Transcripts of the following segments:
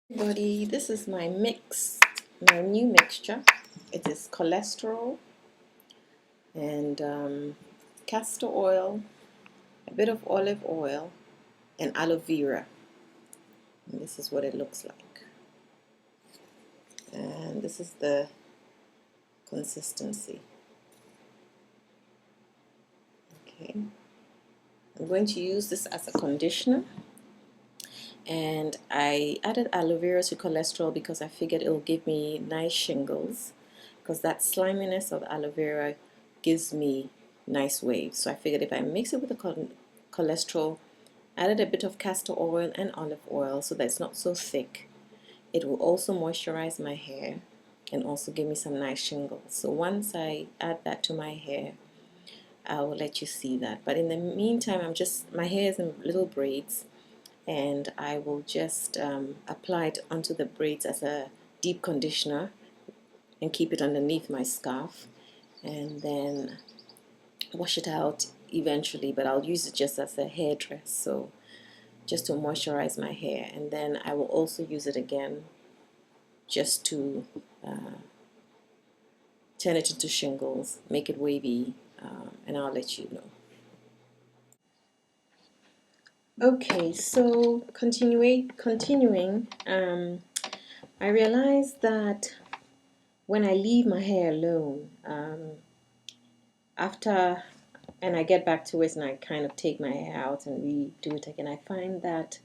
Everybody, this is my new mixture. It is cholesterol and castor oil, a bit of olive oil, and aloe vera. And this is what it looks like. And this is the consistency. Okay. I'm going to use this as a conditioner. And I added aloe vera to cholesterol because I figured it will give me nice shingles, because that sliminess of aloe vera gives me nice waves. So I figured if I mix it with the cholesterol, added a bit of castor oil and olive oil so that it's not so thick, it will also moisturize my hair and also give me some nice shingles. So once I add that to my hair, I will let you see that. But in the meantime, my hair is in little braids, and I will just apply it onto the braids as a deep conditioner and keep it underneath my scarf, and then wash it out eventually, but I'll use it just as a hairdress, so just to moisturize my hair. And then I will also use it again just to turn it into shingles, make it wavy, and I'll let you know. Okay, so continuing, I realized that when I leave my hair alone, and I get back to it and I kind of take my hair out and redo it again, I find that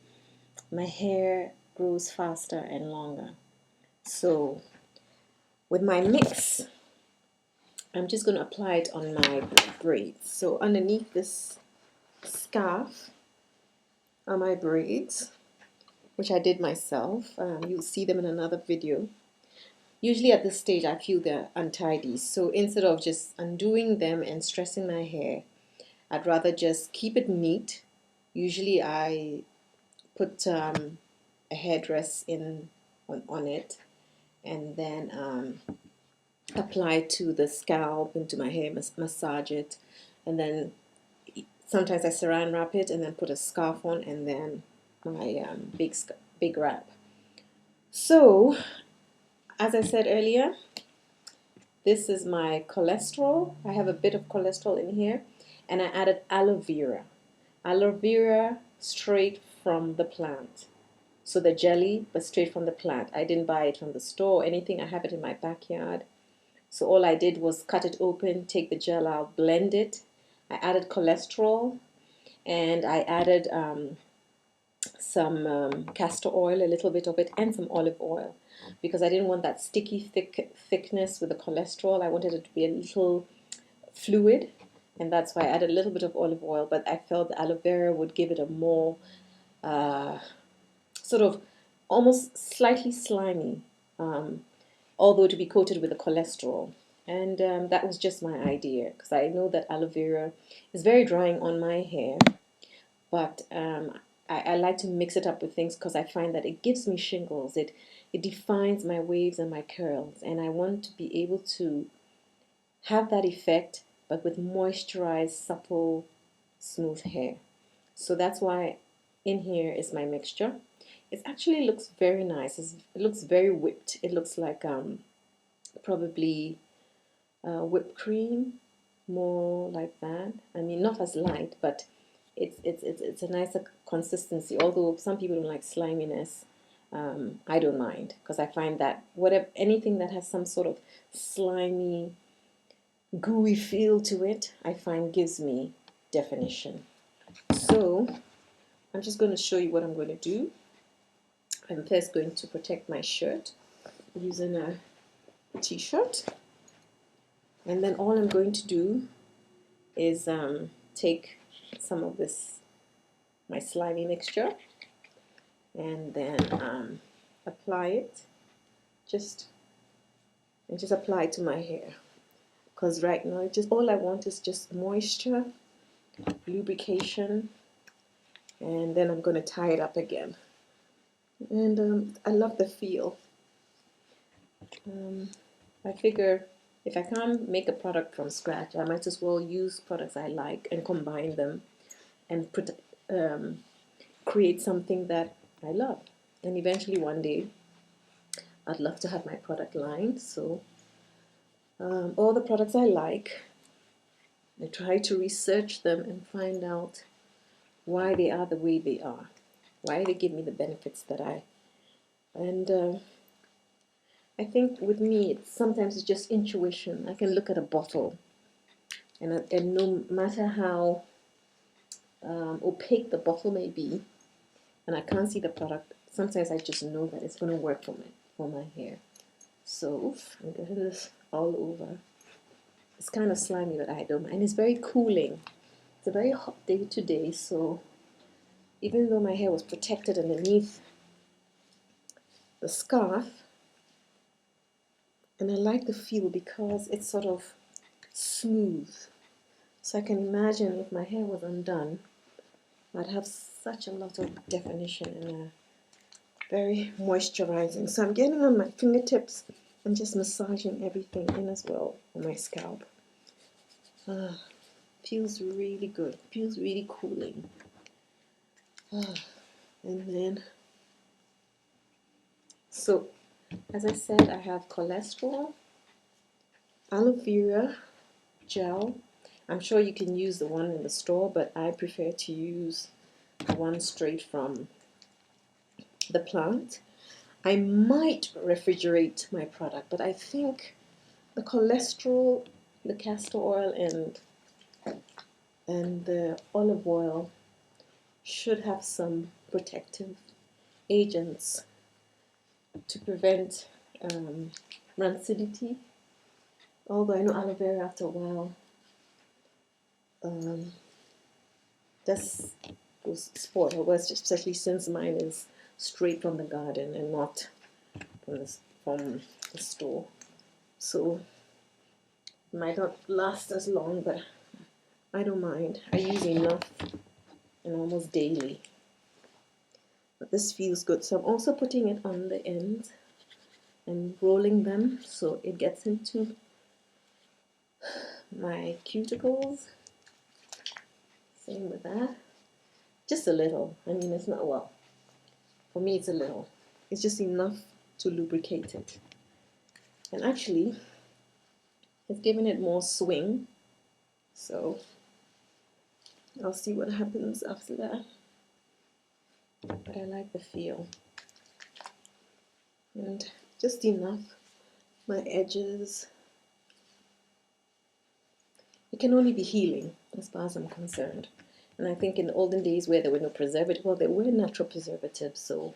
my hair grows faster and longer. So with my mix, I'm just going to apply it on my braids. So underneath this scarf are my braids, which I did myself. You'll see them in another video. Usually at this stage I feel they're untidy, so instead of just undoing them and stressing my hair, I'd rather just keep it neat. Usually I put a hairdress on it, and then apply it to the scalp, into my hair, massage it, and then sometimes I saran wrap it and then put a scarf on, and then my big wrap. So as I said earlier, this is my cholesterol. I have a bit of cholesterol in here, and I added aloe vera. Aloe vera straight from the plant. So the jelly, but straight from the plant. I didn't buy it from the store or anything. I have it in my backyard. So all I did was cut it open, take the gel out, blend it. I added cholesterol, and I added some castor oil, a little bit of it, and some olive oil, because I didn't want that sticky thickness with the cholesterol. I wanted it to be a little fluid, and that's why I added a little bit of olive oil, but I felt the aloe vera would give it a more sort of almost slightly slimy, although to be coated with the cholesterol. And that was just my idea, because I know that aloe vera is very drying on my hair, but I like to mix it up with things because I find that it gives me shingles. It defines my waves and my curls, and I want to be able to have that effect, but with moisturized, supple, smooth hair. So that's why in here is my mixture. It actually looks very nice. It looks very whipped. It looks like probably whipped cream, more like that. I mean, not as light, but it's a nicer consistency. Although some people don't like sliminess, I don't mind, because I find that anything that has some sort of slimy, gooey feel to it, I find gives me definition. So I'm just going to show you what I'm going to do. I'm first going to protect my shirt using a t-shirt, and then all I'm going to do is take some of this, my slimy mixture, and then apply it, just apply it to my hair, because right now all I want is just moisture, lubrication, and then I'm going to tie it up again. And I love the feel. I figure if I can't make a product from scratch, I might as well use products I like and combine them and create something that I love. And eventually one day I'd love to have my product line. So all the products I like, I try to research them and find out why they are the way they are, why they give me the benefits that and I think with me, sometimes it's just intuition. I can look at a bottle, and no matter how opaque the bottle may be, and I can't see the product, sometimes I just know that it's going to work for my hair. So, I'm getting this all over. It's kind of slimy, but I don't mind. And it's very cooling. It's a very hot day today, so even though my hair was protected underneath the scarf, and I like the feel because it's sort of smooth. So I can imagine if my hair was undone, I'd have such a lot of definition and very moisturizing. So I'm getting on my fingertips and just massaging everything in as well on my scalp. Feels really good. Feels really cooling. And then, so as I said, I have cholesterol, aloe vera gel. I'm sure you can use the one in the store, but I prefer to use the one straight from the plant. I might refrigerate my product, but I think the cholesterol, the castor oil, and the olive oil should have some protective agents to prevent rancidity. Although I know aloe vera after a while does spoil, especially since mine is straight from the garden and not from the store. So it might not last as long, but I don't mind. I use enough and almost daily. But this feels good. So I'm also putting it on the ends and rolling them so it gets into my cuticles. Same with that. Just a little. I mean, it's not, well, for me it's a little. It's just enough to lubricate it. And actually, it's giving it more swing. So I'll see what happens after that. But I like the feel. And just enough. My edges. It can only be healing as far as I'm concerned. And I think in the olden days where there were no preservatives, well, there were natural preservatives, so,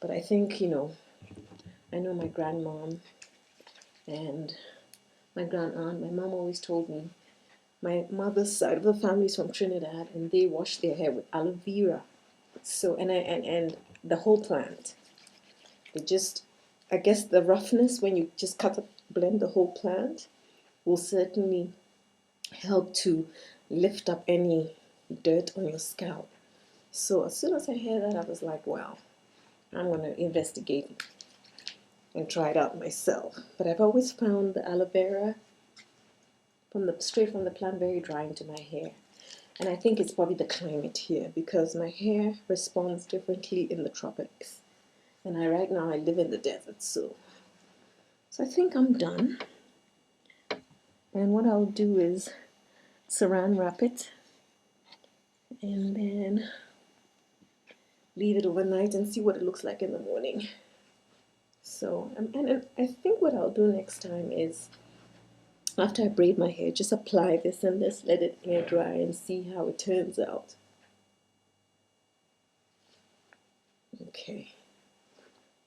but I think, I know my grandmom and my grandaunt, my mom always told me, my mother's side of the family is from Trinidad, and they wash their hair with aloe vera. So, and the whole plant. They just, I guess the roughness when you just blend the whole plant will certainly help to lift up any dirt on your scalp. So as soon as I heard that, I was like, wow, I'm going to investigate and try it out myself. But I've always found the aloe vera straight from the plant very drying to my hair. And I think it's probably the climate here because my hair responds differently in the tropics. And right now I live in the desert, so I think I'm done. And what I'll do is saran wrap it and then leave it overnight and see what it looks like in the morning. So, and I think what I'll do next time is, after I braid my hair, just apply this and just let it air dry and see how it turns out. Okay,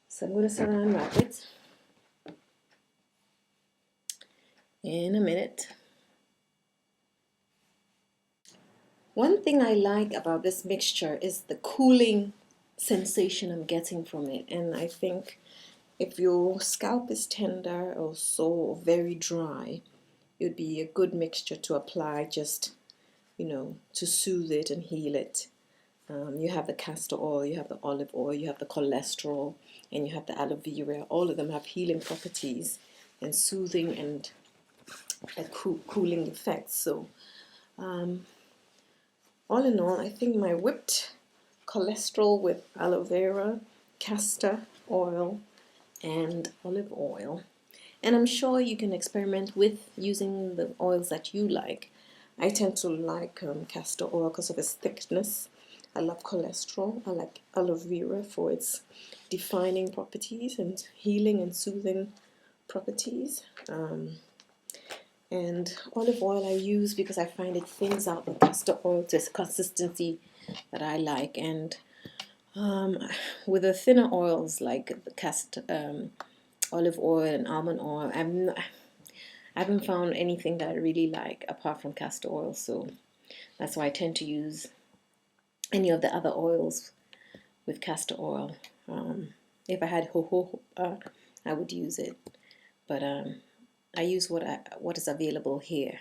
so I'm going to saran wrap it in a minute. One thing I like about this mixture is the cooling sensation I'm getting from it, and I think if your scalp is tender or sore or very dry, it would be a good mixture to apply just, to soothe it and heal it. You have the castor oil, you have the olive oil, you have the cholesterol, and you have the aloe vera. All of them have healing properties and soothing and cooling effects. So all in all, I think my whipped cholesterol with aloe vera, castor oil and olive oil. And I'm sure you can experiment with using the oils that you like. I tend to like castor oil because of its thickness. I love cholesterol. I like aloe vera for its defining properties and healing and soothing properties. And olive oil I use because I find it thins out the castor oil to a consistency that I like. And with the thinner oils like the olive oil and almond oil, I haven't found anything that I really like apart from castor oil. So that's why I tend to use any of the other oils with castor oil. If I had jojoba, I would use it, but I use what is available here.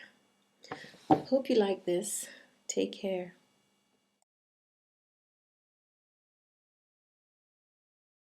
Hope you like this. Take care.